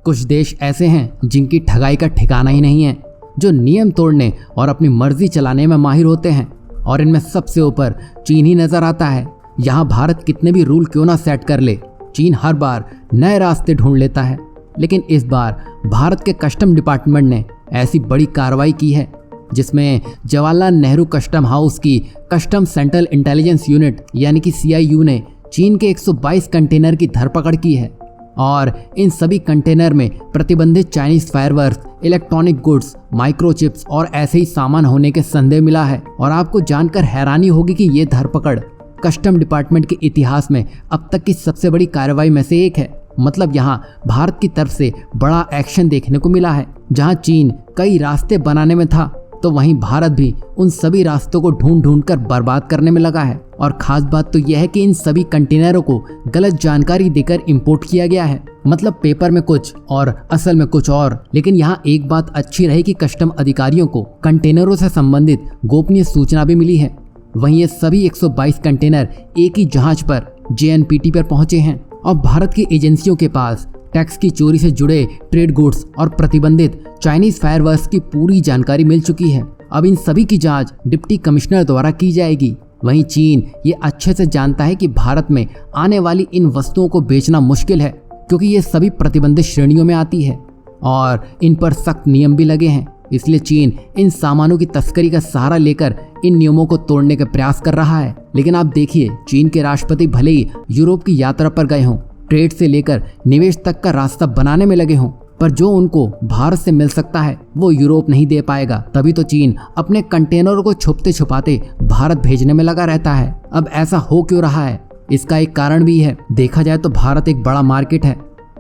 कुछ देश ऐसे हैं जिनकी ठगाई का ठिकाना ही नहीं है, जो नियम तोड़ने और अपनी मर्जी चलाने में माहिर होते हैं। और इनमें सबसे ऊपर चीन ही नजर आता है। यहाँ भारत कितने भी रूल क्यों ना सेट कर ले, चीन हर बार नए रास्ते ढूंढ लेता है। लेकिन इस बार भारत के कस्टम डिपार्टमेंट ने ऐसी बड़ी कार्रवाई की है जिसमें जवाहरलाल नेहरू कस्टम हाउस की कस्टम सेंट्रल इंटेलिजेंस यूनिट यानी कि CIU ने चीन के 122 कंटेनर की धरपकड़ की है। और इन सभी कंटेनर में प्रतिबंधित Chinese fireworks, electronic goods, microchips और ऐसे ही सामान होने के संदेह मिला है। और आपको जानकर हैरानी होगी कि ये धरपकड़ कस्टम डिपार्टमेंट के इतिहास में अब तक की सबसे बड़ी कार्रवाई में से एक है। मतलब यहाँ भारत की तरफ से बड़ा एक्शन देखने को मिला है। जहाँ चीन कई रास्ते बनाने में था, तो वहीं भारत भी उन सभी रास्तों को ढूंढ ढूंढ कर बर्बाद करने में लगा है। और खास बात तो यह है कि इन सभी कंटेनरों को गलत जानकारी देकर इंपोर्ट किया गया है। मतलब पेपर में कुछ और असल में कुछ और। लेकिन यहाँ एक बात अच्छी रही कि कस्टम अधिकारियों को कंटेनरों से संबंधित गोपनीय सूचना भी मिली है। वहीं ये सभी 122 कंटेनर एक ही जहाज पर JNPT पर पहुंचे हैं। और भारत की एजेंसियों के पास टैक्स की चोरी से जुड़े ट्रेड गुड्स और प्रतिबंधित चाइनीज फायरवर्क्स की पूरी जानकारी मिल चुकी है। अब इन सभी की जांच डिप्टी कमिश्नर द्वारा की जाएगी। वहीं चीन ये अच्छे से जानता है कि भारत में आने वाली इन वस्तुओं को बेचना मुश्किल है, क्योंकि ये सभी प्रतिबंधित श्रेणियों में आती है और इन पर सख्त नियम भी लगे हैं। इसलिए चीन इन सामानों की तस्करी का सहारा लेकर इन नियमों को तोड़ने का प्रयास कर रहा है। लेकिन आप देखिए, चीन के राष्ट्रपति भले ही यूरोप की यात्रा पर गए हों, ट्रेड से लेकर निवेश तक का रास्ता बनाने में लगे हों, पर जो उनको भारत से मिल सकता है वो यूरोप नहीं दे पाएगा। तभी तो चीन अपने कंटेनरों को छुपते छुपाते भारत भेजने में लगा रहता है। अब ऐसा हो क्यों रहा है, इसका एक कारण भी है। देखा जाए तो भारत एक बड़ा मार्केट है,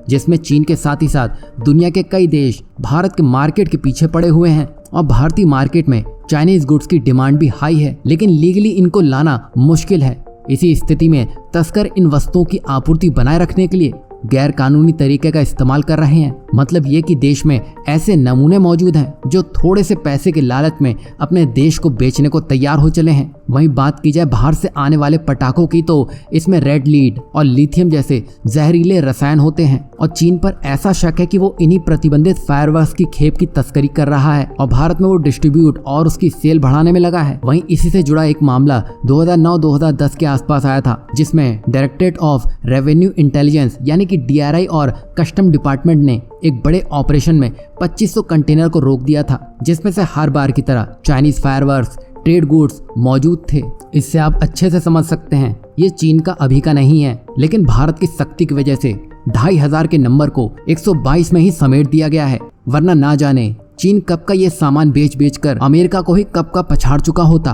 जिसमें चीन के साथ ही साथ दुनिया के कई देश भारत के मार्केट के पीछे पड़े हुए हैं। और भारतीय मार्केट में चाइनीज गुड्स की डिमांड भी हाई है, लेकिन लीगली इनको लाना मुश्किल है। इसी स्थिति में तस्कर इन वस्तुओं की आपूर्ति बनाए रखने के लिए गैर कानूनी तरीके का इस्तेमाल कर रहे हैं। मतलब ये कि देश में ऐसे नमूने मौजूद हैं जो थोड़े से पैसे के लालच में अपने देश को बेचने को तैयार हो चले हैं। वहीं बात की जाए बाहर से आने वाले पटाखों की, तो इसमें रेड लीड और लिथियम जैसे जहरीले रसायन होते हैं। और चीन पर ऐसा शक है कि वो इन्हीं प्रतिबंधित फायरवर्क्स की खेप की तस्करी कर रहा है और भारत में वो डिस्ट्रीब्यूट और उसकी सेल बढ़ाने में लगा है। वहीं इसी से जुड़ा एक मामला 2009-2010 के आसपास आया था, जिसमें डायरेक्टरेट ऑफ रेवेन्यू इंटेलिजेंस यानी कि DRI और कस्टम डिपार्टमेंट ने एक बड़े ऑपरेशन में 2500 कंटेनर को रोक दिया था, जिसमें से हर बार की तरह चाइनीज फायरवर्क्स, ट्रेड गुड्स मौजूद थे। इससे आप अच्छे से समझ सकते हैं ये चीन का अभी का नहीं है, लेकिन भारत की सख्ती की वजह से 2500 के नंबर को 122 में ही समेट दिया गया है। वरना ना जाने चीन कब का ये सामान बेच कर अमेरिका को ही कब का पछाड़ चुका होता।